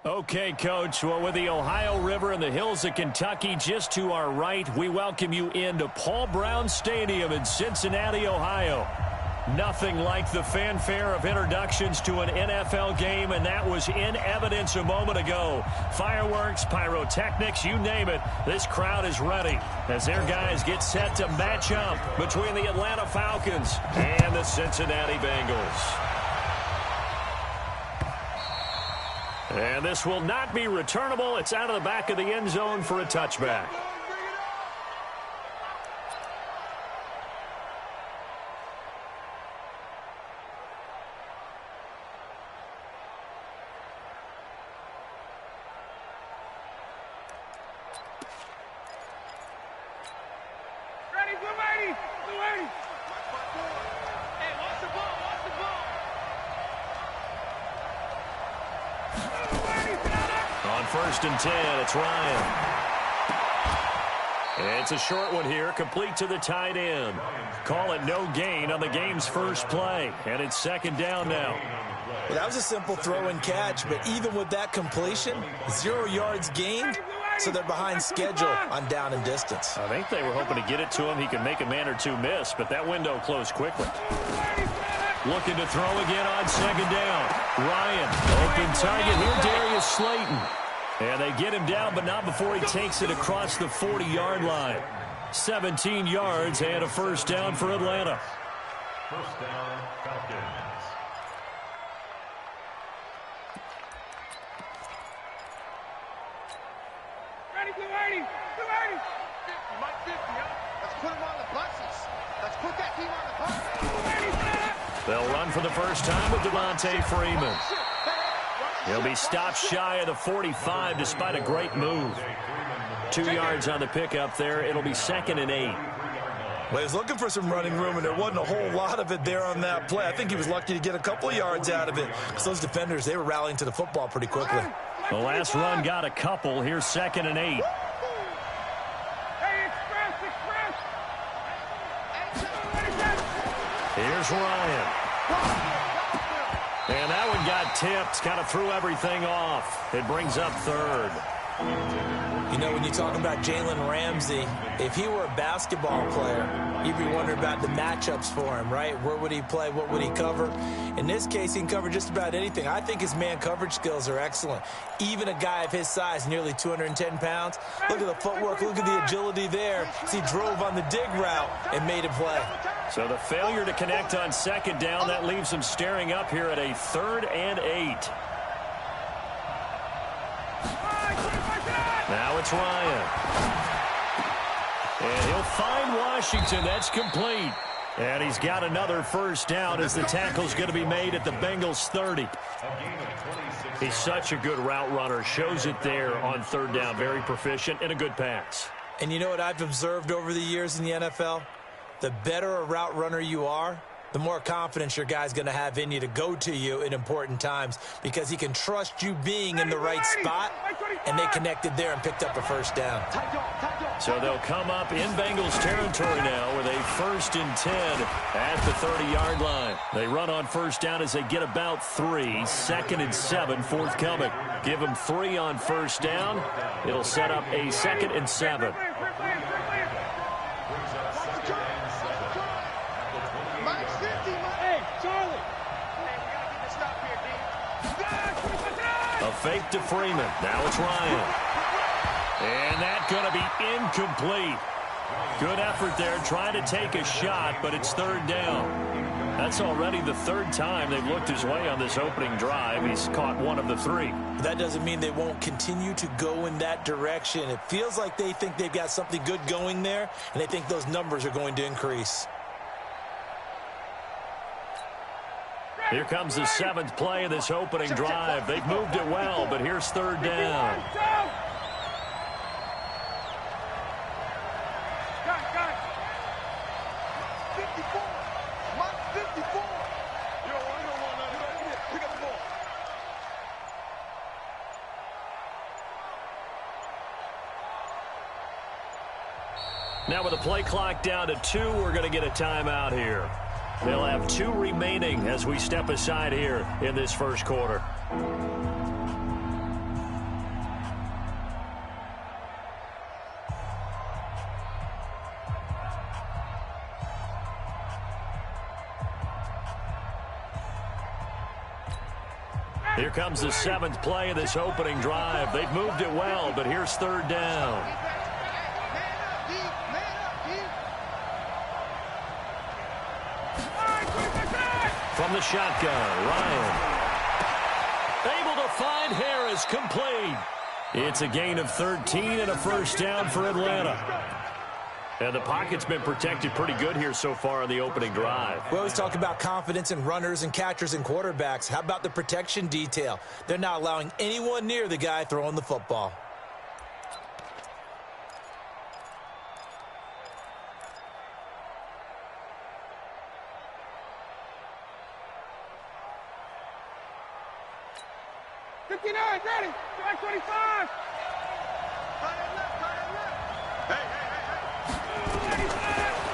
Okay, Coach. Well, with the Ohio River and the hills of Kentucky just to our right, we welcome you into Paul Brown Stadium in Cincinnati, Ohio. Nothing like the fanfare of introductions to an NFL game, and that was in evidence a moment ago. Fireworks, pyrotechnics, you name it, this crowd is ready as their guys get set to match up between the Atlanta Falcons and the Cincinnati Bengals. And this will not be returnable. It's out of the back of the end zone for a touchback. First and 10, it's Ryan. It's a short one here, complete to the tight end. Call it no gain on the game's first play, and it's second down now. Well, that was a simple throw and catch, but even with that completion, 0 yards gained, so they're behind schedule on down and distance. I think they were hoping to get it to him. He could make a man or two miss, but that window closed quickly. Looking to throw again on second down. Ryan, open target here, Darius Slayton. And they get him down, but not before he takes it across the 40-yard line. 17 yards and a first down for Atlanta. First down, Falcons. Ready, Blue 80. Mike 50, huh? Let's put him on the buses. Let's put that team on the bus. They'll run for the first time with Devontae Freeman. He'll be stopped shy of the 45 despite a great move. 2 yards on the pickup there. It'll be second and 8. Well, he was looking for some running room, and there wasn't a whole lot of it there on that play. I think he was lucky to get a couple of yards out of it because those defenders, they were rallying to the football pretty quickly. The last run got a couple. Here's second and 8. Hey, express. Here's Ryan. And that one got tipped, kind of threw everything off. It brings up third. You know, when you're talking about Jalen Ramsey, if he were a basketball player, you'd be wondering about the matchups for him, right? Where would he play? What would he cover? In this case, he can cover just about anything. I think his man coverage skills are excellent. Even a guy of his size, nearly 210 pounds, look at the footwork, look at the agility there. He drove on the dig route and made a play. So the failure to connect on second down, that leaves him staring up here at a 3rd and 8. Now it's Ryan. And he'll find Washington. That's complete. And he's got another first down as the tackle's going to be made at the Bengals 30. He's such a good route runner. Shows it there on third down. Very proficient and a good pass. And you know what I've observed over the years in the NFL? The better a route runner you are, the more confidence your guy's going to have in you to go to you in important times because he can trust you being in the right spot, and they connected there and picked up a first down. So they'll come up in Bengals territory now with a 1st and 10 at the 30-yard line. They run on first down as they get about 3. 2nd and 7 forthcoming. Give them 3 on first down. It'll set up a 2nd and 7. A fake to Freeman. Now it's Ryan. And that's going to be incomplete. Good effort there, trying to take a shot, but it's third down. That's already the 3rd time they've looked his way on this opening drive. He's caught 1 of the 3. That doesn't mean they won't continue to go in that direction. It feels like they think they've got something good going there, and they think those numbers are going to increase. Here comes the 7th play of this opening drive. They've moved it well, but here's third down. Now with the play clock down to 2, we're going to get a timeout here. They'll have 2 remaining as we step aside here in this first quarter. Here comes the 7th play of this opening drive. They've moved it well, but here's 3rd down. From the shotgun, Ryan. Able to find Harris, complete. It's a gain of 13 and a first down for Atlanta. And the pocket's been protected pretty good here so far on the opening drive. We always talk about confidence in runners and catchers and quarterbacks. How about the protection detail? They're not allowing anyone near the guy throwing the football. Ready, 25.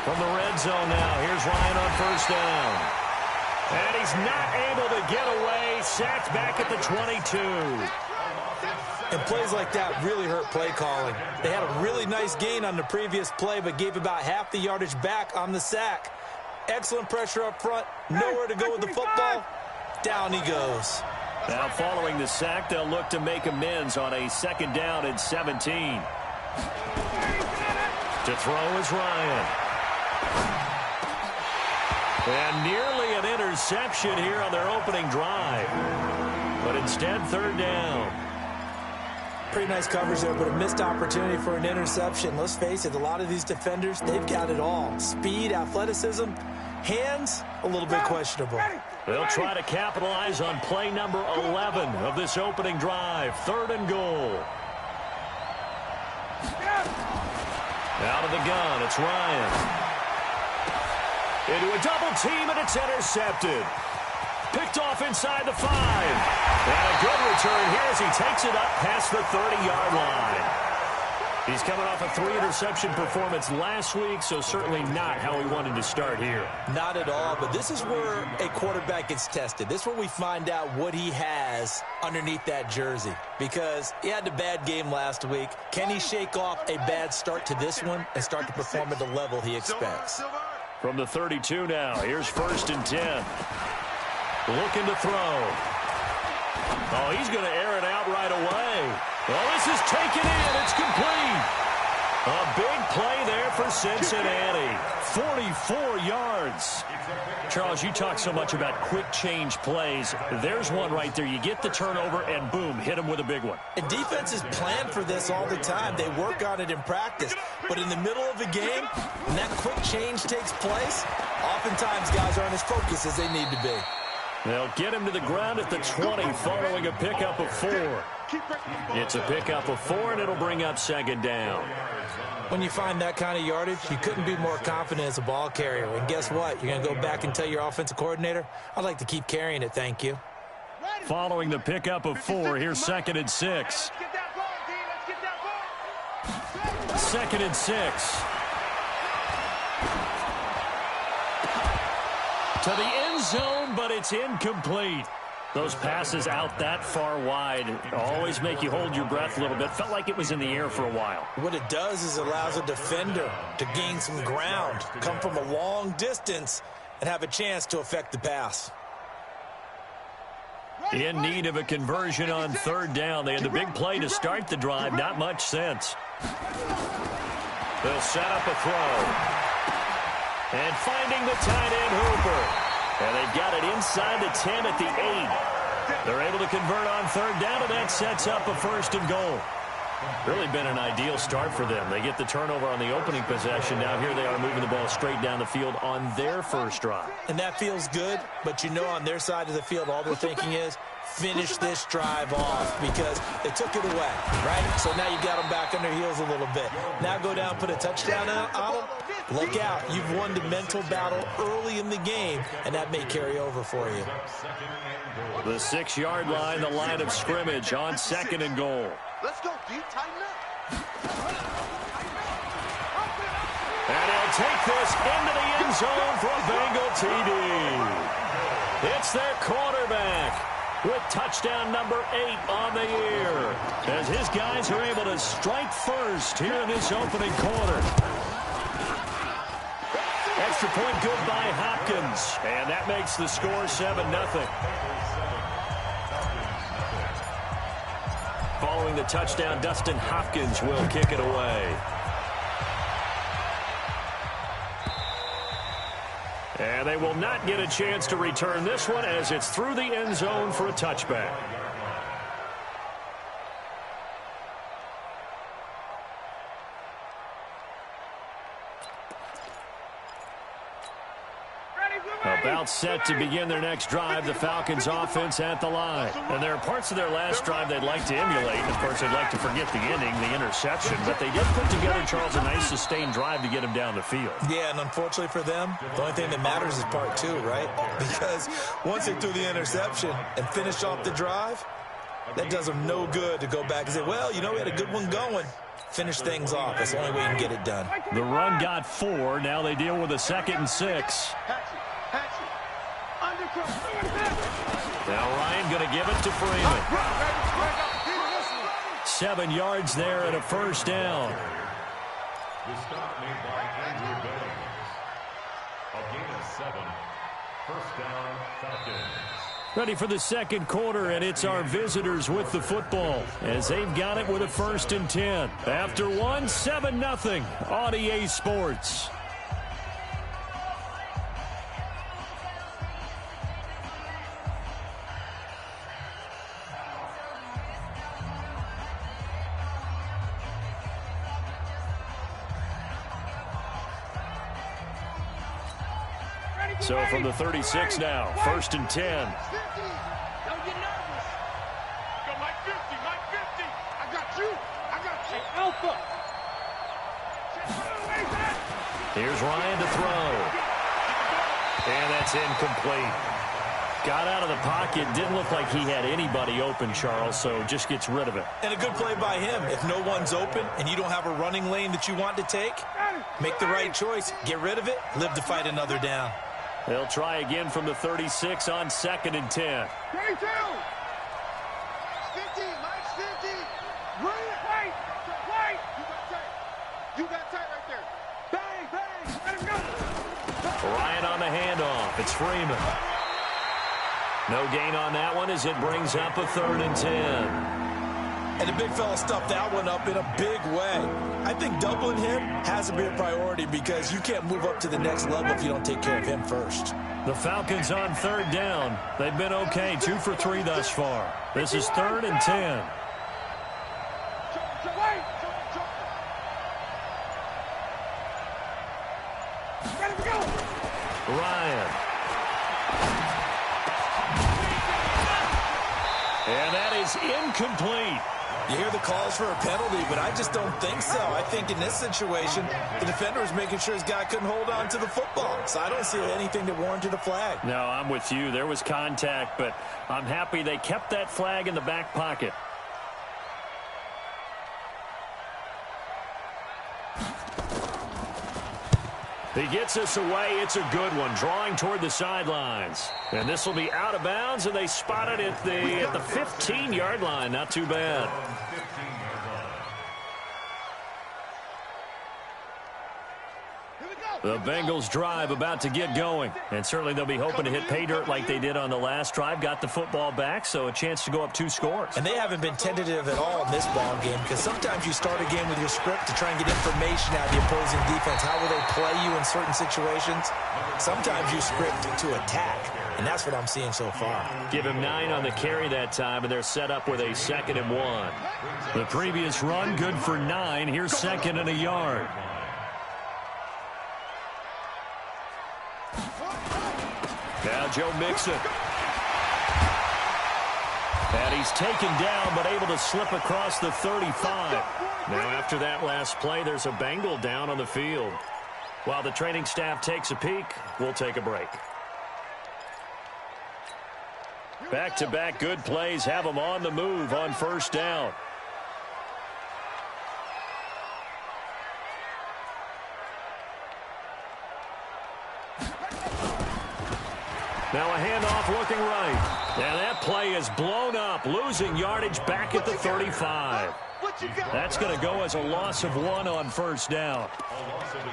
From the red zone now, here's Ryan on first down. And he's not able to get away. Sacked back at the 22. And plays like that really hurt play calling. They had a really nice gain on the previous play, but gave about half the yardage back on the sack. Excellent pressure up front. Nowhere to go with the football. Down he goes. Now following the sack, they'll look to make amends on a 2nd down and 17. To throw is Ryan. And nearly an interception here on their opening drive. But instead, 3rd down. Pretty nice coverage there, but a missed opportunity for an interception. Let's face it, a lot of these defenders, they've got it all. Speed, athleticism, hands, a little bit questionable. They'll try to capitalize on play number 11 of this opening drive. 3rd and goal. Out of the gun, it's Ryan. Into a double team, and it's intercepted. Picked off inside the 5. And a good return here as he takes it up past the 30-yard line. He's coming off a 3-interception performance last week, so certainly not how he wanted to start here. Not at all, but this is where a quarterback gets tested. This is where we find out what he has underneath that jersey, because he had a bad game last week. Can he shake off a bad start to this one and start to perform at the level he expects? From the 32 now, here's 1st and 10. Looking to throw. Oh, he's going to air it out right away. Well, this is taken in. It's complete. A big play there for Cincinnati. 44 yards. Charles, you talk so much about quick change plays. There's one right there. You get the turnover, and boom, hit him with a big one. And defenses plan for this all the time. They work on it in practice. But in the middle of a game, when that quick change takes place, oftentimes guys aren't as focused as they need to be. They'll get him to the ground at the 20 following a pickup of 4. It's a pickup of 4, and it'll bring up 2nd down. When you find that kind of yardage, you couldn't be more confident as a ball carrier. And guess what? You're going to go back and tell your offensive coordinator, I'd like to keep carrying it, thank you. Following the pickup of 4, here's 2nd and 6. 2nd and 6. To the end zone, but it's incomplete. Those passes out that far wide always make you hold your breath a little bit. Felt like it was in the air for a while. What it does is it allows a defender to gain some ground, come from a long distance, and have a chance to affect the pass. In need of a conversion on 3rd down. They had the big play to start the drive. Not much sense. They'll set up a throw. And finding the tight end, Hooper. And they've got it inside the 10 at the 8. They're able to convert on 3rd down, and that sets up a 1st and goal. Really been an ideal start for them. They get the turnover on the opening possession. Now here they are moving the ball straight down the field on their first drive. And that feels good, but you know on their side of the field, all they're thinking is, finish this drive off, because they took it away, right? So now you got them back on their heels a little bit. Now go down, put a touchdown on them. Look out. You've won the mental battle early in the game, and that may carry over for you. The 6-yard line, the line of scrimmage on 2nd and goal. Let's go, dude. Tighten up. And he'll take this into the end zone for a Bengal TD. It's their quarterback with touchdown number 8 on the year, as his guys are able to strike first here in this opening quarter. Extra point good by Hopkins, and that makes the score 7-0. Following the touchdown, Dustin Hopkins will kick it away. And they will not get a chance to return this one as it's through the end zone for a touchback. About set to begin their next drive, the Falcons offense at the line. And there are parts of their last drive they'd like to emulate. And, of course, they'd like to forget the ending, the interception. But they did put together, Charles, a nice sustained drive to get him down the field. Yeah, and unfortunately for them, the only thing that matters is part two, right? Because once they threw the interception and finished off the drive, that does them no good to go back and say, well, you know, we had a good one going. Finish things off. That's the only way you can get it done. The run got 4. Now they deal with a 2nd and 6. Now Ryan going to give it to Freeman. 7 yards there and a first down. The stop made by Andrew Billings. A gain of 7. First down, Falcons. Ready for the second quarter, and it's our visitors with the football as they've got it with a 1st and 10. After 1, 7-0 on EA Sports. So from the 36 now, 1st and 10. Don't get nervous. Go, Mike 50, Mike 50. I got you. Alpha. Here's Ryan to throw. And that's incomplete. Got out of the pocket. Didn't look like he had anybody open, Charles, so just gets rid of it. And a good play by him. If no one's open and you don't have a running lane that you want to take, make the right choice. Get rid of it. Live to fight another down. They'll try again from the 36 on 2nd and 10. 22. 50, Mike's 50. Wait. You got tight right there. Bang. Let him go. Ryan on the handoff. It's Freeman. No gain on that one as it brings up a 3rd and 10. And the big fella stuffed that one up in a big way. I think doubling him has to be a priority because you can't move up to the next level if you don't take care of him first. The Falcons on 3rd down. They've been okay, 2 for 3 thus far. This is 3rd and 10. Ryan. And that is incomplete. You hear the calls for a penalty, but I just don't think so. I think in this situation, the defender was making sure his guy couldn't hold on to the football. So I don't see anything that warranted a flag. No, I'm with you. There was contact, but I'm happy they kept that flag in the back pocket. He gets us away. It's a good one, drawing toward the sidelines. And this will be out of bounds, and they spot it at the 15-yard line. Not too bad. The Bengals drive about to get going. And certainly they'll be hoping to hit pay dirt like they did on the last drive. Got the football back, so a chance to go up 2 scores. And they haven't been tentative at all in this ball game because sometimes you start a game with your script to try and get information out of the opposing defense. How will they play you in certain situations? Sometimes you script to attack, and that's what I'm seeing so far. Give him 9 on the carry that time, and they're set up with a 2nd and 1. The previous run, good for 9. Here's 2nd and a yard. Now Joe Mixon. And he's taken down, but able to slip across the 35. Now after that last play, there's a Bengal down on the field. While the training staff takes a peek, we'll take a break. Back-to-back good plays have them on the move on 1st down. Now a handoff looking right. And that play is blown up, losing yardage back at the 35. That's going to go as a loss of 1 on 1st down.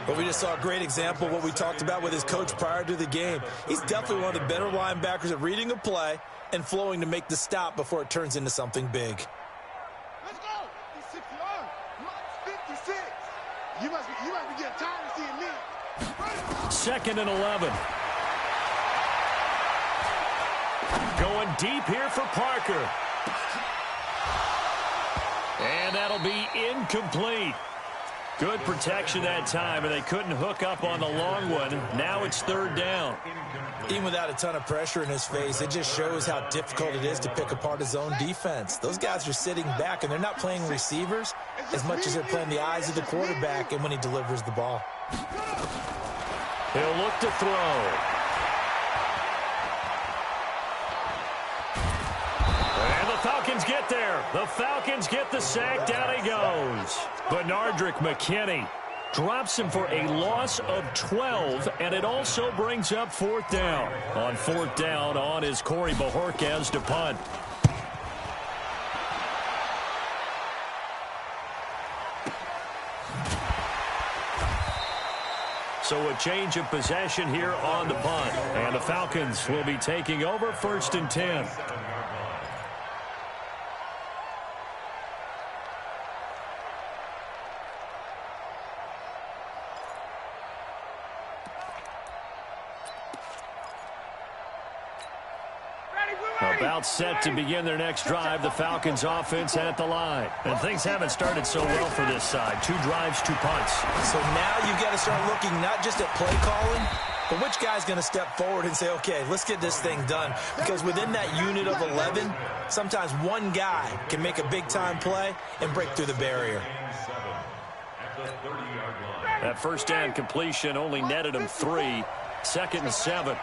But we just saw a great example of what we talked about with his coach prior to the game. He's definitely one of the better linebackers at reading a play and flowing to make the stop before it turns into something big. You must be getting tired of seeing me. 2nd and 11. Going deep here for Parker. And that'll be incomplete. Good protection that time, and they couldn't hook up on the long one. Now it's 3rd down. Even without a ton of pressure in his face, it just shows how difficult it is to pick apart his own defense. Those guys are sitting back, and they're not playing receivers as much as they're playing the eyes of the quarterback and when he delivers the ball. He'll look to throw. And the Falcons get there. The Falcons get the sack. Down he goes. Benardrick McKinney drops him for a loss of 12, and it also brings up 4th down. On 4th down, on is Corey Bojorquez to punt. So a change of possession here on the punt. And the Falcons will be taking over 1st and 10. About set to begin their next drive, the Falcons offense at the line. And things haven't started so well for this side. 2 drives, 2 punts. So now you've got to start looking not just at play calling, but which guy's going to step forward and say, okay, let's get this thing done. Because within that unit of 11, sometimes one guy can make a big-time play and break through the barrier. That 1st down completion only netted him 3. 2nd and 7.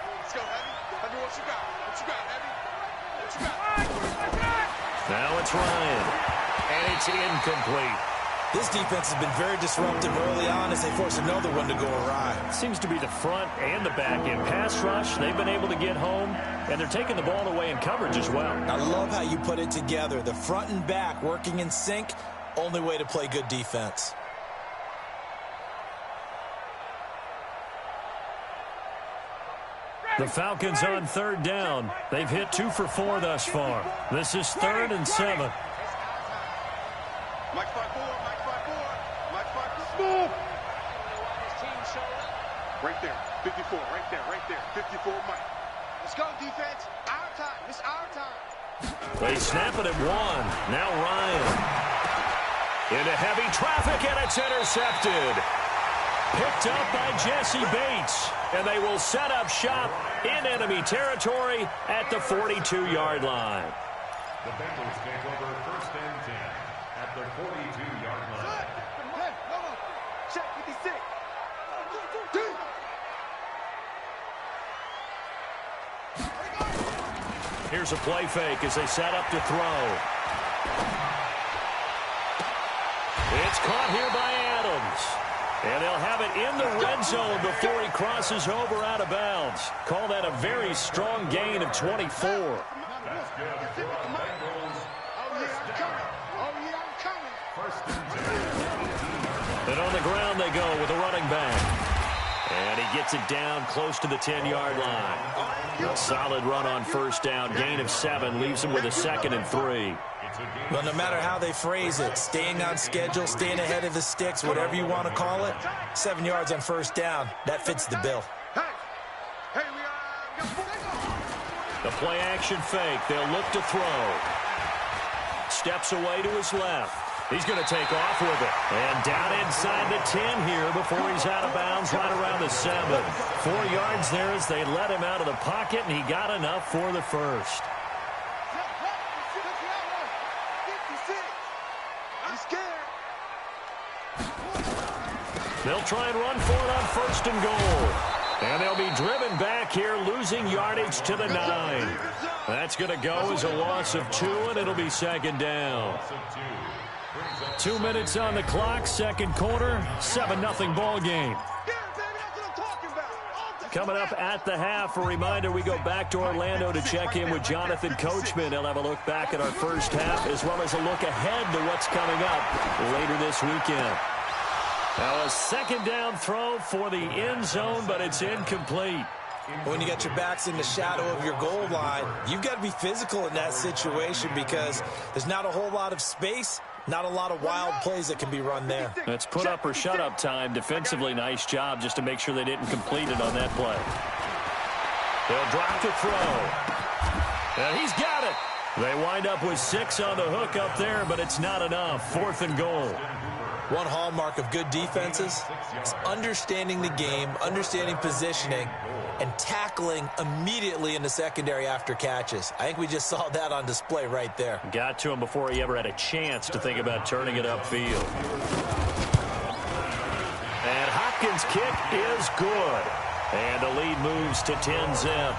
Now it's Ryan, and it's incomplete. This defense has been very disruptive early on as they force another one to go awry. Seems to be the front and the back in pass rush. They've been able to get home, and they're taking the ball away in coverage as well. I love how you put it together. The front and back working in sync, only way to play good defense. The Falcons on 3rd down. They've hit 2 for 4 thus far. This is 3rd and 7. Mike 5-4, Mike 5-4, Mike 5-4. Right there, 54, right there, 54, Mike. Let's go, defense. Our time, it's our time. They snap it at 1. Now Ryan. Into heavy traffic, and it's intercepted. Picked up by Jesse Bates, and they will set up shop in enemy territory at the 42-yard line. The Bengals take over 1st and 10 at the 42-yard line. Check 56. Here's a play fake as they set up to throw. It's caught here by Adams. And they'll have it in the red zone before he crosses over out of bounds. Call that a very strong gain of 24. That's good for the Bengals. First and 10. And on the ground they go with a running back. And he gets it down close to the 10-yard line. A solid run on 1st down. Gain of 7 leaves him with a 2nd and 3. Well, no matter how they phrase it, staying on schedule, staying ahead of the sticks, whatever you want to call it, 7 yards on 1st down, that fits the bill. The play action fake. They'll look to throw. Steps away to his left. He's going to take off with it. And down inside the 10 here before he's out of bounds right around the 7. 4 yards there as they let him out of the pocket, and he got enough for the 1st. They'll try and run for it on 1st and goal. And they'll be driven back here, losing yardage to the 9. That's going to go as a loss of 2, and it'll be 2nd down. 2 minutes on the clock, 2nd quarter, 7-0 ball game. Coming up at the half, a reminder, we go back to Orlando to check in with Jonathan Coachman. He'll have a look back at our 1st half, as well as a look ahead to what's coming up later this weekend. Now a 2nd down throw for the end zone, but it's incomplete. When you got your backs in the shadow of your goal line, you've got to be physical in that situation because there's not a whole lot of space, Not a lot of wild plays that can be run there. It's put up or shut up time. Defensively, nice job just to make sure they didn't complete it on that play. They'll drop to throw. And he's got it. They wind up with 6 on the hook up there, but it's not enough. 4th and goal. One hallmark of good defenses is understanding the game, understanding positioning, and tackling immediately in the secondary after catches. I think we just saw that on display right there. Got to him before he ever had a chance to think about turning it upfield. And Hopkins' kick is good. And the lead moves to 10-zip.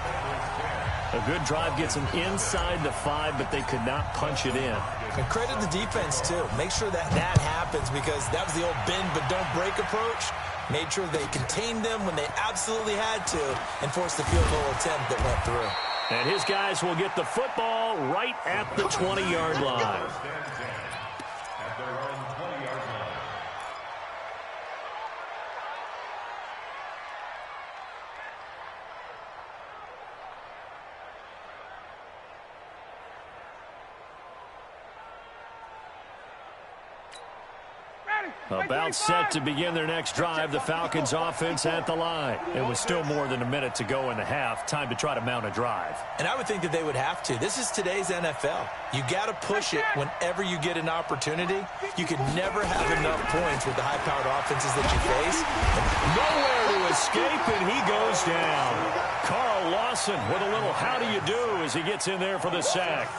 A good drive gets them inside the 5, but they could not punch it in. And credit the defense, too. Make sure that happens, because that was the old bend but don't break approach. Made sure they contained them when they absolutely had to and forced the field goal attempt that went through. And his guys will get the football right at the 20-yard line. About set to begin their next drive, the Falcons offense at the line. It was still more than a minute to go in the half. Time to try to mount a drive. And I would think that they would have to. This is today's NFL. You got to push it whenever you get an opportunity. You can never have enough points with the high-powered offenses that you face. Nowhere to escape, and he goes down. Carl Lawson with a little how do you do as he gets in there for the sack.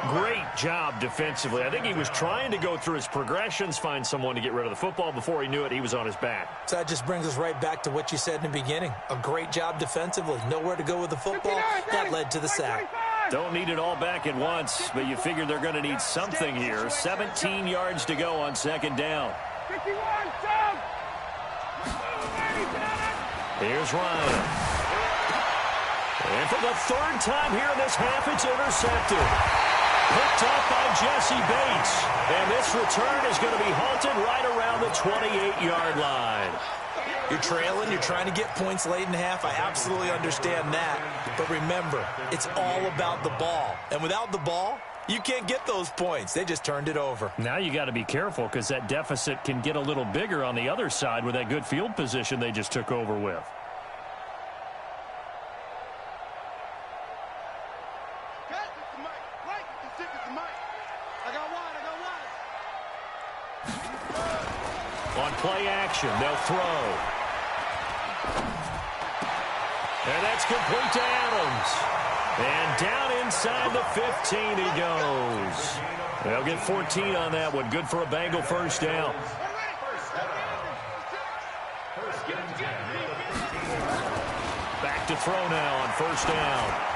Great job defensively. I think he was trying to go through his progressions, find someone to get rid of the football. Before he knew it, he was on his back. So that just brings us right back to what you said in the beginning. A great job defensively. Nowhere to go with the football. That led to the sack. Don't need it all back at once, but you figure they're going to need something here. 17 yards to go on 2nd down. Here's Ryan. And for the 3rd time here in this half, it's intercepted. Picked up by Jesse Bates. And this return is going to be halted right around the 28-yard line. You're trailing, you're trying to get points late in the half. I absolutely understand that. But remember, it's all about the ball. And without the ball, you can't get those points. They just turned it over. Now you got to be careful, because that deficit can get a little bigger on the other side with that good field position they just took over with. On play action, they'll throw. And that's complete to Adams. And down inside the 15 he goes. They'll get 14 on that one. Good for a Bengal 1st down. Back to throw now on 1st down.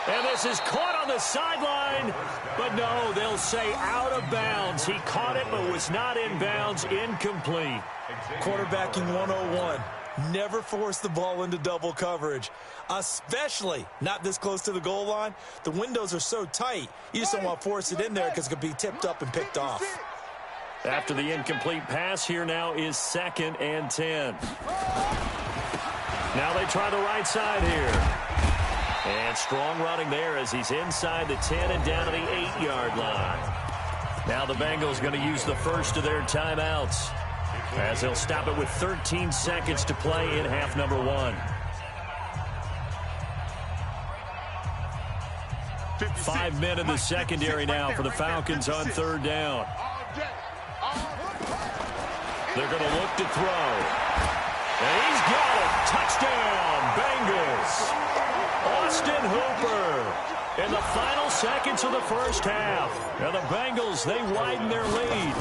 And this is caught on the sideline. But no, they'll say out of bounds. He caught it but was not in bounds. Incomplete. Quarterbacking 101. Never force the ball into double coverage, especially not this close to the goal line. The windows are so tight, you just don't want to force it in there because it could be tipped up and picked off. After the incomplete pass, here now is 2nd and 10. Now they try the right side here. And strong running there as he's inside the 10 and down to the 8-yard line. Now the Bengals going to use the first of their timeouts, as they'll stop it with 13 seconds to play in half number 1. 5 men in the secondary now for the Falcons on 3rd down. They're going to look to throw. And he's got it. Touchdown, Bengals. Austin Hooper in the final seconds of the 1st half. Now the Bengals, they widen their lead.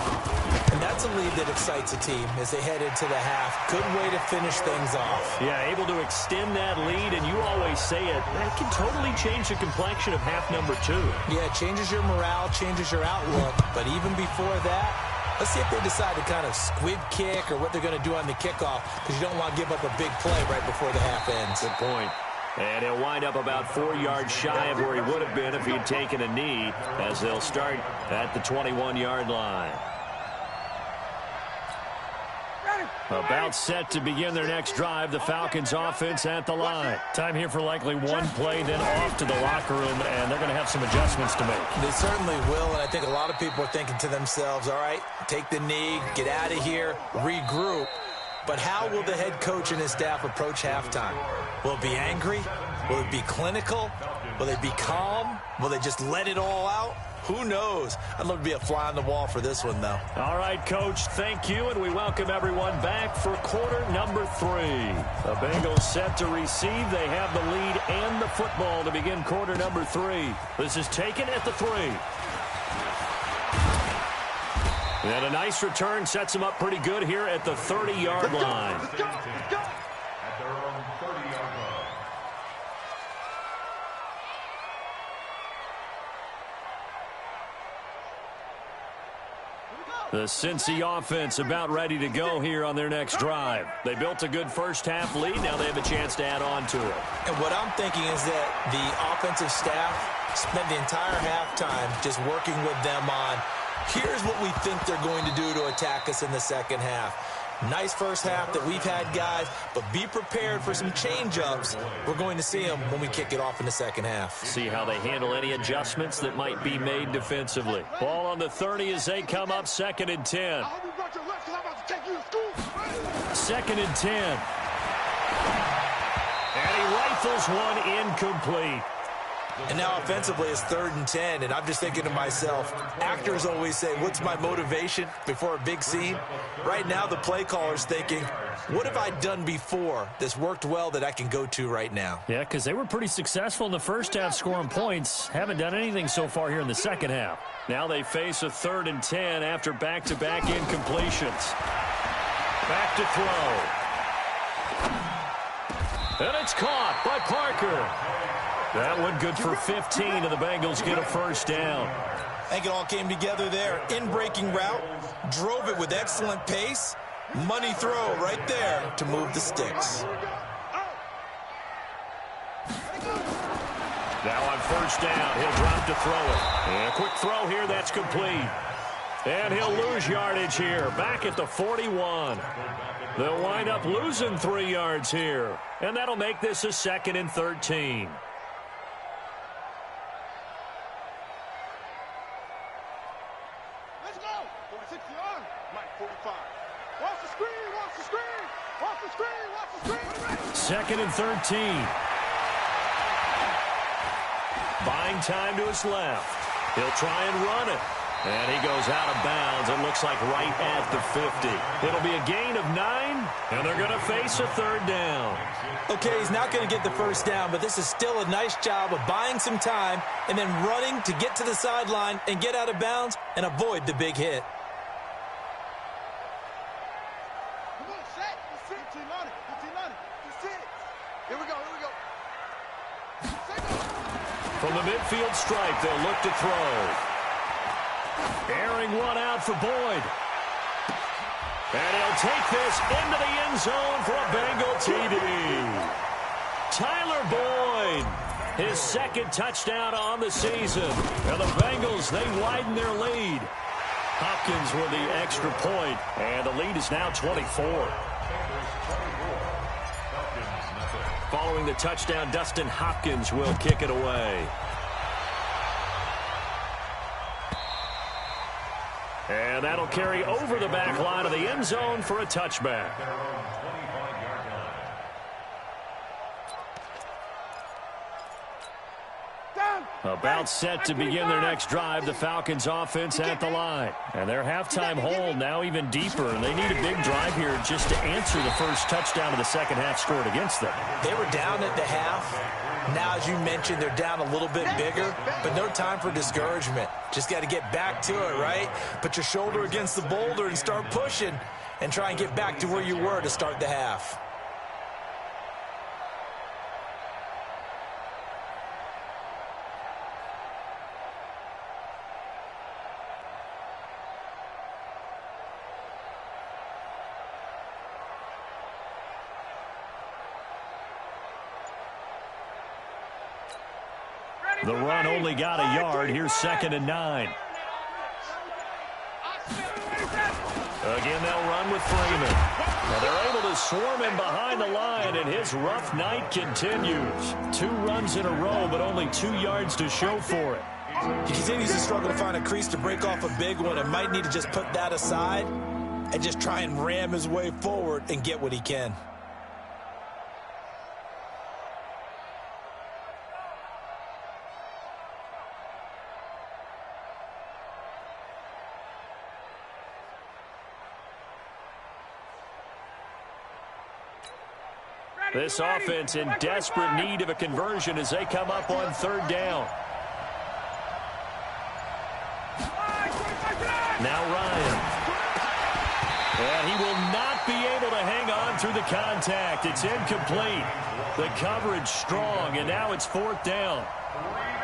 And that's a lead that excites a team as they head into the half. Good way to finish things off. Yeah, able to extend that lead, and you always say it, that can totally change the complexion of half number 2. Yeah, it changes your morale, changes your outlook. But even before that, let's see if they decide to kind of squib kick or what they're going to do on the kickoff, because you don't want to give up a big play right before the half ends. Good point. And he'll wind up about 4 yards shy of where he would have been if he'd taken a knee, as they'll start at the 21-yard line. About set to begin their next drive. The Falcons offense at the line. Time here for likely one play, then off to the locker room, and they're going to have some adjustments to make. They certainly will, and I think a lot of people are thinking to themselves, all right, take the knee, get out of here, regroup. But how will the head coach and his staff approach halftime? Will it be angry? Will it be clinical? Will they be calm? Will they just let it all out? Who knows? I'd love to be a fly on the wall for this one, though. All right, Coach, thank you, and we welcome everyone back for quarter number 3. The Bengals set to receive. They have the lead and the football to begin quarter number 3. This is taken at the 3. And a nice return sets them up pretty good here at the 30-yard line. At their own 30-yard line. The Cincy offense about ready to go here on their next drive. They built a good first-half lead. Now they have a chance to add on to it. And what I'm thinking is that the offensive staff spent the entire halftime just working with them on, here's what we think they're going to do to attack us in the second half. Nice first half that we've had, guys, but be prepared for some change-ups. We're going to see them when we kick it off in the second half. See how they handle any adjustments that might be made defensively. Ball on the 30 as they come up, 2nd and 10. 2nd and 10. And he rifles one incomplete. And now offensively it's 3rd and 10, and I'm just thinking to myself, actors always say, what's my motivation before a big scene? Right now the play caller's thinking, what have I done before that's worked well that I can go to right now? Yeah, because they were pretty successful in the first half scoring points. Haven't done anything so far here in the second half. Now they face a 3rd and 10 after back-to-back incompletions. Back to throw. And it's caught by Parker. That one good for 15, and the Bengals get a first down. I think it all came together there. In-breaking route, drove it with excellent pace. Money throw right there to move the sticks. Now on first down, he'll drop to throw it. And a quick throw here, that's complete. And he'll lose yardage here, back at the 41. They'll wind up losing 3 yards here. And that'll make this a 2nd and 13. Let's go. 46-yard. Mike, 45. Watch the screen, watch the screen. Watch the screen, watch the screen. 2nd and 13. Buying time to his left. He'll try and run it. And he goes out of bounds. It looks like right at the 50. It'll be a gain of 9, and they're going to face a 3rd down. Okay, he's not going to get the first down, but this is still a nice job of buying some time and then running to get to the sideline and get out of bounds and avoid the big hit. Come on, set. That's it. 15-90. 15-90. That's it. Here we go, here we go. From the midfield stripe, they'll look to throw. Airing one out for Boyd. And he'll take this into the end zone for a Bengal TD. Tyler Boyd, his 2nd touchdown on the season. And the Bengals, they widen their lead. Hopkins with the extra point, and the lead is now 24. Following the touchdown, Dustin Hopkins will kick it away. And that'll carry over the back line of the end zone for a touchback. About set to begin their next drive, the Falcons offense at the line. And their halftime hole now even deeper, and they need a big drive here just to answer the first touchdown of the second half scored against them. They were down at the half. Now, as you mentioned, they're down a little bit bigger, but no time for discouragement. Just got to get back to it, right? Put your shoulder against the boulder and start pushing and try and get back to where you were to start the half. The run only got a yard. Here's 2nd and 9. Again, they'll run with Freeman. Well, they're able to swarm him behind the line, and his rough night continues. 2 runs in a row, but only 2 yards to show for it. He continues to struggle to find a crease to break off a big one and might need to just put that aside and just try and ram his way forward and get what he can. This offense in desperate need of a conversion as they come up on 3rd down. Now Ryan. And he will not be able to hang on through the contact. It's incomplete. The coverage strong, and now it's 4th down.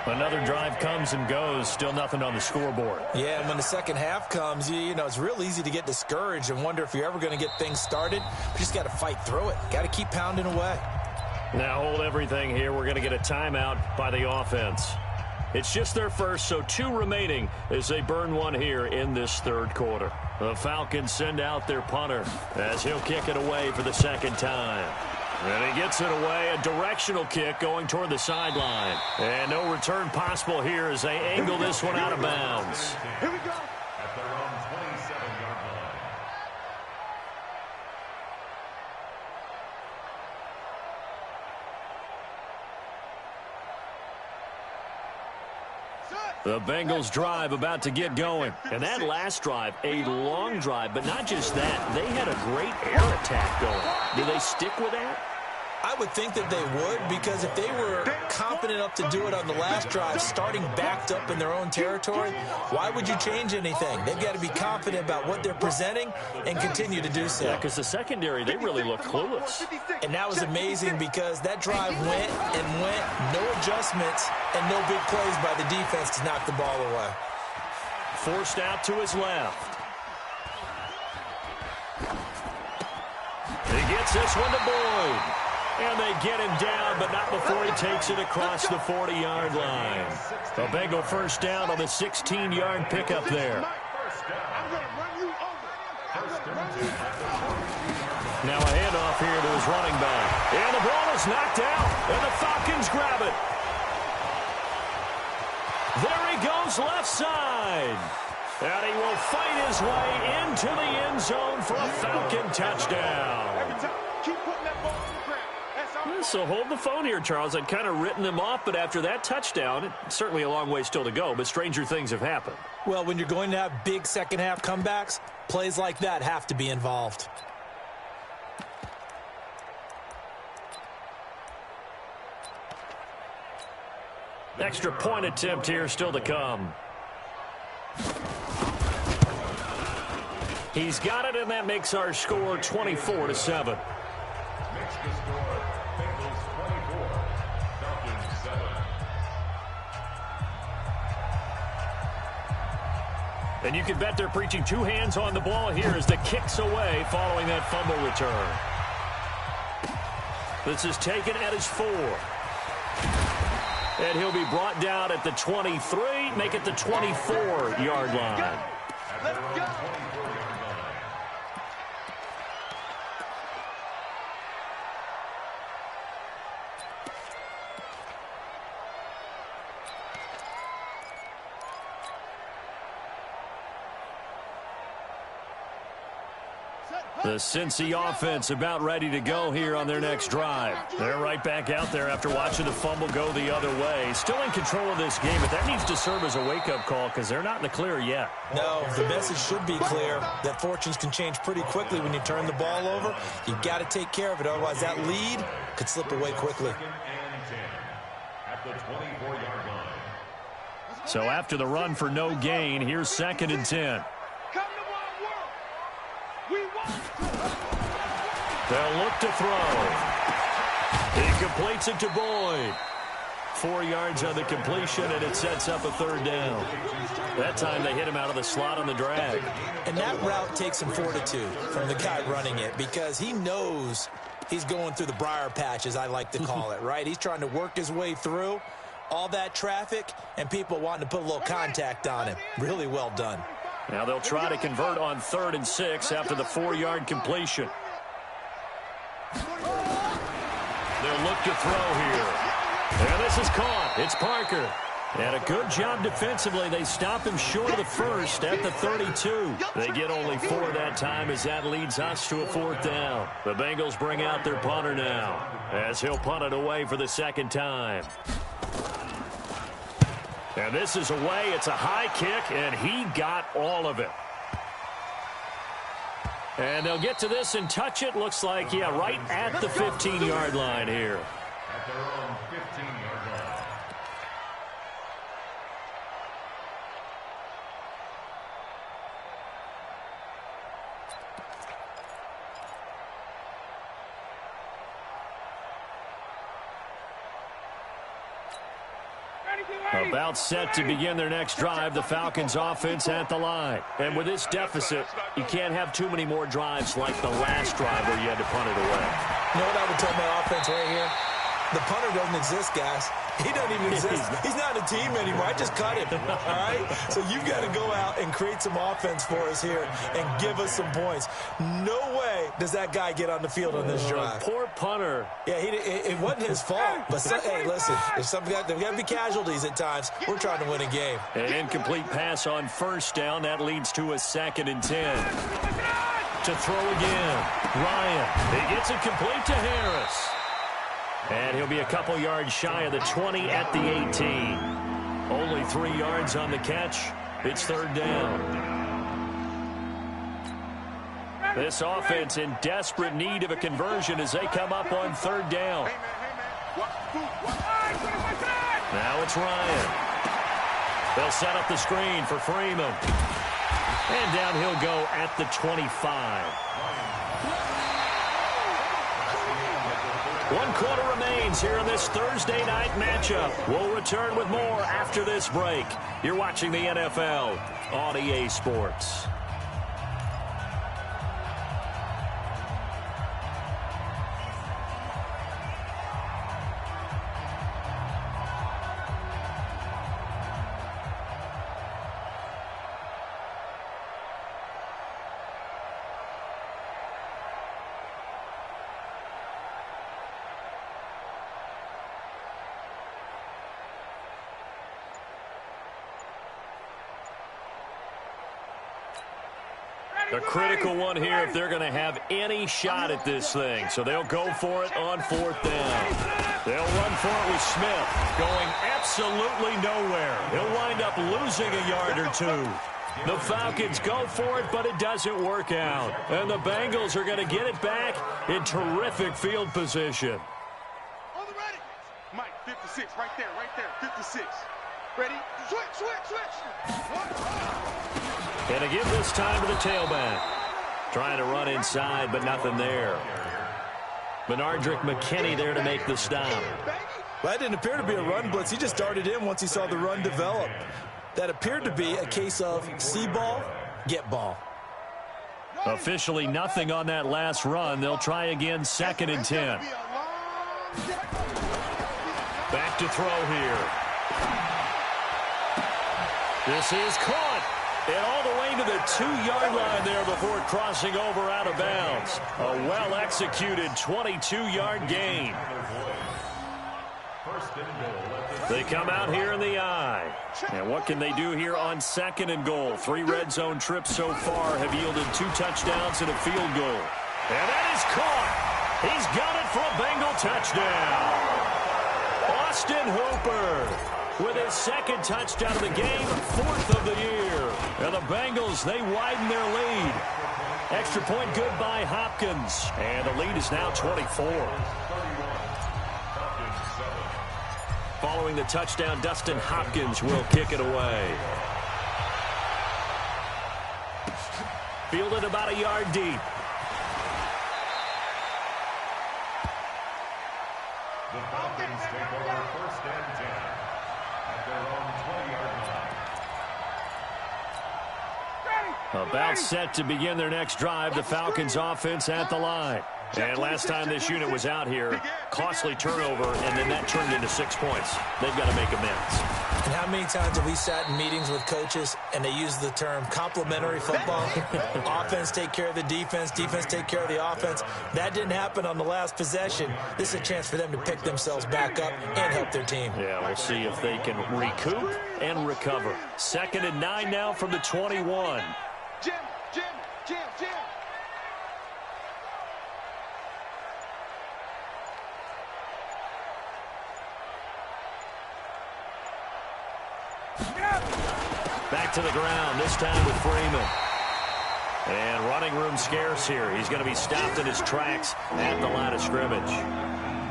Another drive comes and goes. Still nothing on the scoreboard. Yeah, and when the second half comes, you know, it's real easy to get discouraged and wonder if you're ever going to get things started. You just got to fight through it. Got to keep pounding away. Now hold everything here. We're going to get a timeout by the offense. It's just their first, so 2 remaining as they burn one here in this 3rd quarter. The Falcons send out their punter as he'll kick it away for the 2nd time. And he gets it away, a directional kick going toward the sideline. And no return possible here as they angle this one out of bounds. Here we go. At their own 27-yard line. The Bengals drive about to get going. And that last drive, a long drive, but not just that. They had a great air attack going. Do they stick with that? I would think that they would, because if they were confident enough to do it on the last drive, starting backed up in their own territory, why would you change anything? They've got to be confident about what they're presenting and continue to do so. Yeah, because the secondary, they really look clueless. And that was amazing because that drive went and went, no adjustments, and no big plays by the defense to knock the ball away. Forced out to his left. He gets this one to Boyd. And they get him down, but not before he takes it across the 40-yard line. A Bengal first down on the 16-yard pickup there. Now a handoff here to his running back. And the ball is knocked out, and the Falcons grab it. There he goes left side. And he will fight his way into the end zone for a Falcon touchdown. Keep putting that ball on the ground. So hold the phone here, Charles. I'd kind of written them off, but after that touchdown, it's certainly a long way still to go, but stranger things have happened. Well, when you're going to have big second-half comebacks, plays like that have to be involved. Extra point attempt here still to come. He's got it, and that makes our score 24-7. Makes the score Bengals 24, Falcons 7. And you can bet they're preaching 2 hands on the ball here as the kick's away following that fumble return. This is taken at his 4. And he'll be brought down at the 23, make it the 24-yard line. Let's go. The Cincy offense about ready to go here on their next drive. They're right back out there after watching the fumble go the other way. Still in control of this game, but that needs to serve as a wake-up call because they're not in the clear yet. No, the message should be clear that fortunes can change pretty quickly when you turn the ball over. You've got to take care of it, otherwise that lead could slip away quickly. Second and 10 at the 24-yard line. So after the run for no gain, here's 2nd and 10. They'll look to throw. He completes it to Boyd. 4 yards on the completion, and it sets up a 3rd down. That time they hit him out of the slot on the drag. And that route takes some fortitude from the guy running it because he knows he's going through the briar patch, as I like to call it, right? He's trying to work his way through all that traffic and people wanting to put a little contact on him. Really well done. Now they'll try to convert on 3rd and 6 after the 4-yard completion. They'll look to throw here. And this is caught. It's Parker. And a good job defensively. They stop him short of the first at the 32. They get only 4 that time as that leads us to a 4th down. The Bengals bring out their punter now as he'll punt it away for the second time. And this is away. It's a high kick, and he got all of it. And they'll get to this and touch it. Looks like, yeah, right at the 15-yard line here. At their own 15-yard line. About set to begin their next drive, the Falcons offense at the line. And with this deficit, you can't have too many more drives like the last drive where you had to punt it away. You know what I would tell my offense right here? The punter doesn't exist, guys. He doesn't even exist. He's not a team anymore. I just cut him, all right? So you've got to go out and create some offense for us here and give us some points. No way does that guy get on the field on this drive. Poor punter. Yeah, it wasn't his fault. But, hey, listen, there's got to be casualties at times. We're trying to win a game. An incomplete pass on 1st down. That leads to a 2nd and 10. To throw again. Ryan. He gets it complete to Harris. And he'll be a couple yards shy of the 20 at the 18. Only 3 yards on the catch. It's 3rd down. This offense in desperate need of a conversion as they come up on 3rd down. Now it's Ryan. They'll set up the screen for Freeman. And down he'll go at the 25. 1 quarter remains here in this Thursday night matchup. We'll return with more after this break. You're watching the NFL on EA Sports. A critical one here if they're going to have any shot at this thing. So they'll go for it on 4th down. They'll run for it with Smith, going absolutely nowhere. He'll wind up losing a yard or 2. The Falcons go for it, but it doesn't work out. And the Bengals are going to get it back in terrific field position. On the ready. Mike, 56, right there, 56. Ready? Switch. And a give this time to the tailback. Trying to run inside, but nothing there. Benardrick McKinney there to make the stop. Well, that didn't appear to be a run blitz. He just darted in once he saw the run develop. That appeared to be a case of see ball, get ball. Officially nothing on that last run. They'll try again, 2nd and 10. Back to throw here. This is caught. And all the way to the 2-yard line there before crossing over out of bounds. A well-executed 22-yard gain. They come out here in the I. And what can they do here on 2nd and goal? 3 red zone trips so far have yielded 2 touchdowns and a field goal. And that is caught. He's got it for a Bengal touchdown. Austin Hooper with his 2nd touchdown of the game, 4th of the year. And the Bengals, they widen their lead. Extra point good by Hopkins. And the lead is now 24. Following the touchdown, Dustin Hopkins will kick it away. Fielded about a yard deep. The Falcons take over 1st and 10 at their own 20-yard line. About set to begin their next drive, the Falcons offense at the line. And last time this unit was out here, costly turnover, and then that turned into 6 points. They've got to make amends. And how many times have we sat in meetings with coaches and they use the term complementary football? Offense take care of the defense, defense take care of the offense. That didn't happen on the last possession. This is a chance for them to pick themselves back up and help their team. Yeah, we'll see if they can recoup and recover. 2nd and 9 now from the 21. Jim. Back to the ground, this time with Freeman. And running room scarce here. He's going to be stopped in his tracks at the line of scrimmage.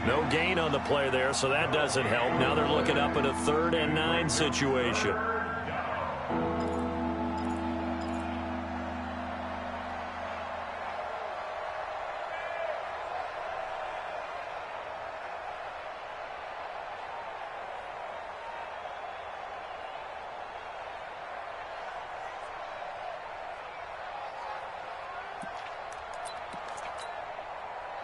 No gain on the play there, so that doesn't help. Now they're looking up at a 3rd and 9 situation.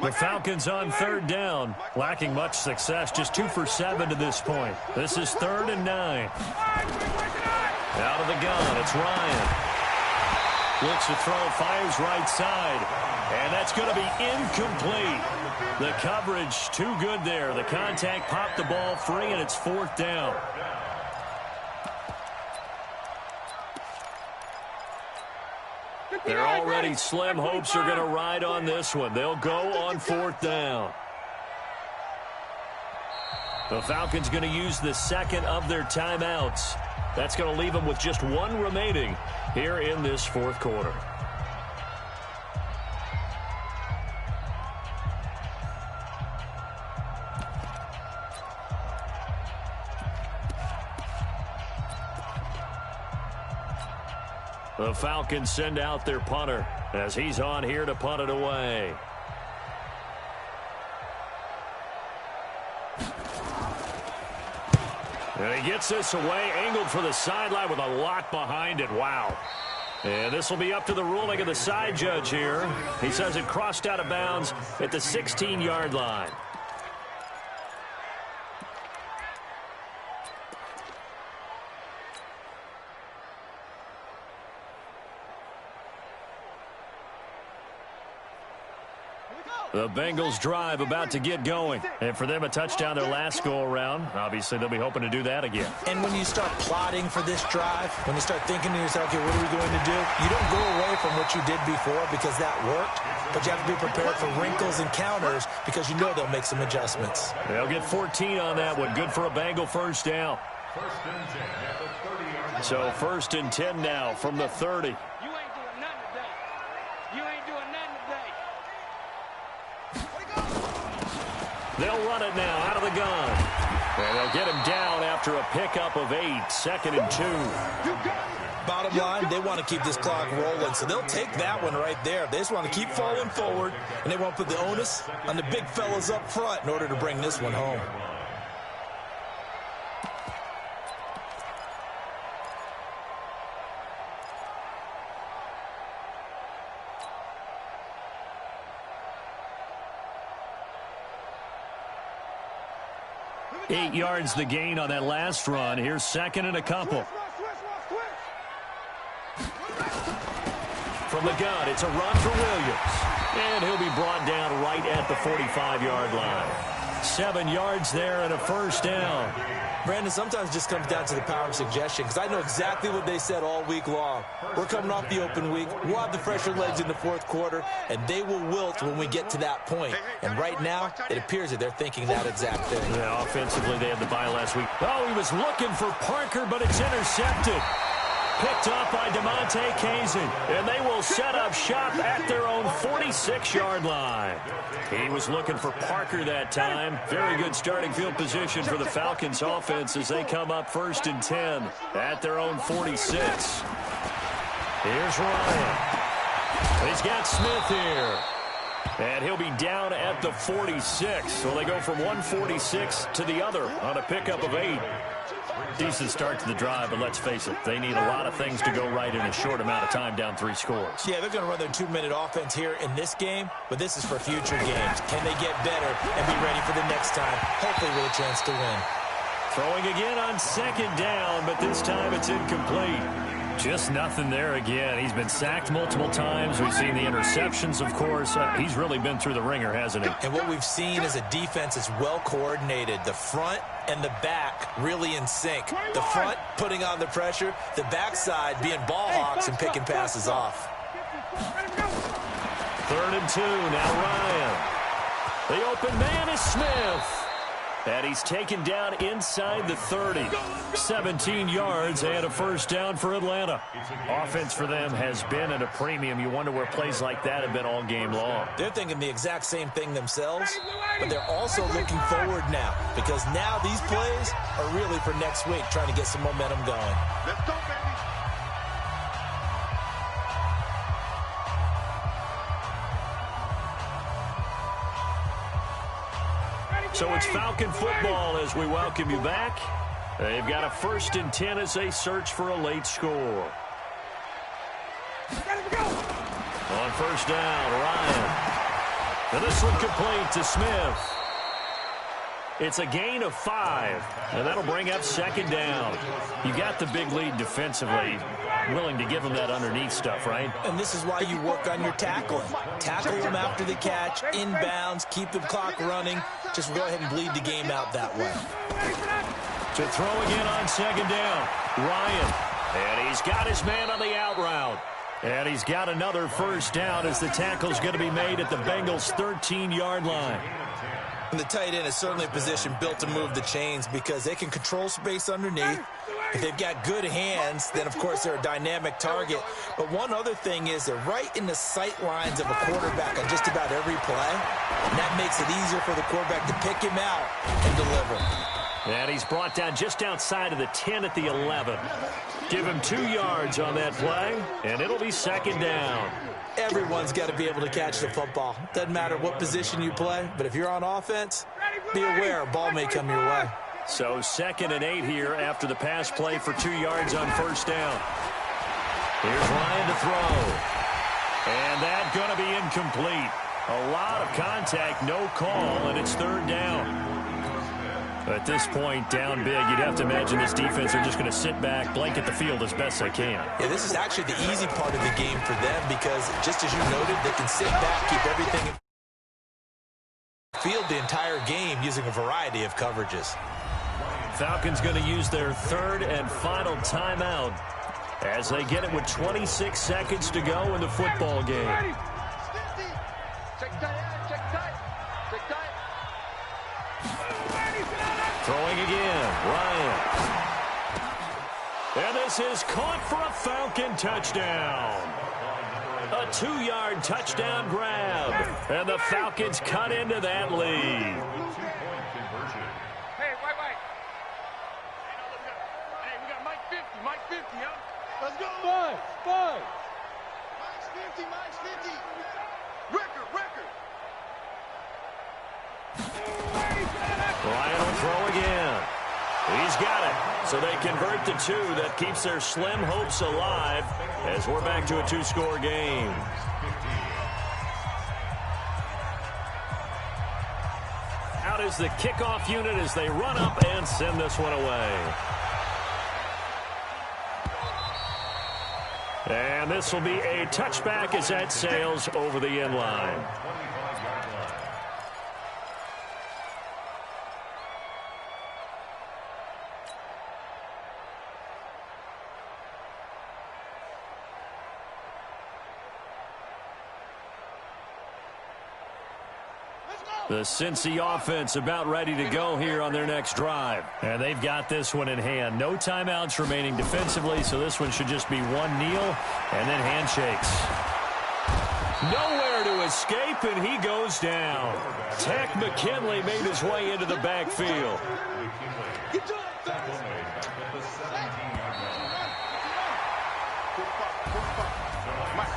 The Falcons on 3rd down, lacking much success, just 2 for 7 to this point. This is 3rd and 9. Out of the gun, it's Ryan. Looks to throw, fires right side, and that's going to be incomplete. The coverage too good there. The contact popped the ball free, and it's 4th down. They're already slim hopes are going to ride on this one. They'll go on 4th down. The Falcons going to use the 2nd of their timeouts. That's going to leave them with just 1 remaining here in this 4th quarter. The Falcons send out their punter as he's on here to punt it away. And he gets this away, angled for the sideline with a lot behind it. Wow. And this will be up to the ruling of the side judge here. He says it crossed out of bounds at the 16-yard line. The Bengals drive about to get going. And for them, a touchdown their last go-around. Obviously, they'll be hoping to do that again. And when you start plotting for this drive, when you start thinking to yourself, okay, what are we going to do? You don't go away from what you did before because that worked. But you have to be prepared for wrinkles and counters because you know they'll make some adjustments. They'll get 14 on that one. Good for a Bengal first down. So 1st and 10 now from the 30. They'll run it now out of the gun. And they'll get him down after a pickup of 8. 2nd and 2. Bottom line, they want to keep this clock rolling, so they'll take that one right there. They just want to keep falling forward, and they want to put the onus on the big fellas up front in order to bring this one home. Eight yards the gain on that last run. Here's 2nd and a couple. From the gun, it's a run for Williams. And he'll be brought down right at the 45-yard line. 7 yards there and a first down. Brandon, sometimes it just comes down to the power of suggestion because I know exactly what they said all week long. We're coming off the open week. We'll have the fresher legs in the 4th quarter, and they will wilt when we get to that point. And right now, it appears that they're thinking that exact thing. Yeah, offensively, they had the bye last week. Oh, he was looking for Parker, but it's intercepted. Picked up by DeMonte Kazin, and they will set up shop at their own 46-yard line. He was looking for Parker that time. Very good starting field position for the Falcons offense as they come up 1st and 10 at their own 46. Here's Ryan. He's got Smith here. And he'll be down at the 46. So they go from 146 to the other on a pickup of 8. Decent start to the drive, but let's face it, they need a lot of things to go right in a short amount of time, down 3 scores. Yeah, they're going to run their 2-minute offense here in this game, but this is for future games. Can they get better and be ready for the next time, hopefully with a chance to win? Throwing again on second down, but this time it's incomplete. Just nothing there again. He's been sacked multiple times. We've seen the interceptions, of course. He's really been through the ringer, hasn't he? And what we've seen is a defense is well coordinated. The front and the back really in sync. The front putting on the pressure, the backside being ball hawks and picking passes off. 3rd and 2, now Ryan. The open man is Smith. And he's taken down inside the 30. 17 yards and a first down for Atlanta. Offense for them has been at a premium. You wonder where plays like that have been all game long. They're thinking the exact same thing themselves, but they're also looking forward now because now these plays are really for next week, trying to get some momentum going. Let's go, baby. So it's Falcon football as we welcome you back. They've got a 1st and 10 as they search for a late score. On 1st down, Ryan. And this one complete to Smith. It's a gain of 5, and that'll bring up 2nd down. You got the big lead defensively. Willing to give them that underneath stuff, right? And this is why you work on your tackling. Tackle them after the catch, inbounds, keep the clock running. Just go ahead and bleed the game out that way. To throw again on 2nd down, Ryan. And he's got his man on the out route. And he's got another first down as the tackle's going to be made at the Bengals' 13-yard line. And the tight end is certainly a position built to move the chains because they can control space underneath. If they've got good hands, then, of course, they're a dynamic target. But one other thing is they're right in the sight lines of a quarterback on just about every play. And that makes it easier for the quarterback to pick him out and deliver. And he's brought down just outside of the 10 at the 11. Give him 2 yards on that play, and it'll be 2nd down. Everyone's got to be able to catch the football. Doesn't matter what position you play, but if you're on offense, be aware a ball may come your way. So 2nd and 8 here after the pass play for 2 yards on 1st down. Here's Ryan to throw. And that's going to be incomplete. A lot of contact, no call, and it's 3rd down. At this point, down big, you'd have to imagine this defense are just going to sit back, blanket the field as best they can. Yeah, this is actually the easy part of the game for them because, just as you noted, they can sit back, keep everything in field the entire game using a variety of coverages. Falcons going to use their 3rd and final timeout as they get it with 26 seconds to go in the football game. Throwing again, Ryan. And this is caught for a Falcon touchdown. A 2-yard touchdown grab. And the Falcons cut into that lead. Hey, wait. Hey, we got Mike 50, huh? Let's go. Five. Mike's 50. Record. Ryan will throw again. He's got it. So they convert the 2. That keeps their slim hopes alive as we're back to a 2-score game. Out is the kickoff unit as they run up and send this one away. And this will be a touchback as that sails over the end line. The Cincy offense about ready to go here on their next drive. And they've got this one in hand. No timeouts remaining defensively, so this one should just be one kneel and then handshakes. Nowhere to escape, and he goes down. Tech McKinley made his way into the backfield.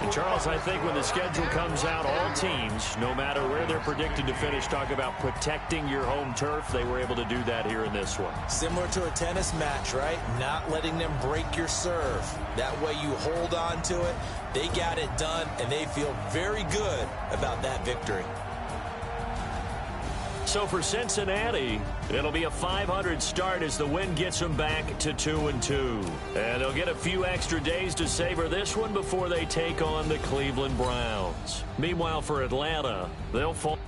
And Charles, I think when the schedule comes out, all teams, no matter where they're predicted to finish, talk about protecting your home turf. They were able to do that here in this one. Similar to a tennis match, right? Not letting them break your serve. That way you hold on to it. They got it done, and they feel very good about that victory. So for Cincinnati, it'll be a .500 start as the win gets them back to 2-2. And they'll get a few extra days to savor this one before they take on the Cleveland Browns. Meanwhile, for Atlanta, they'll fall.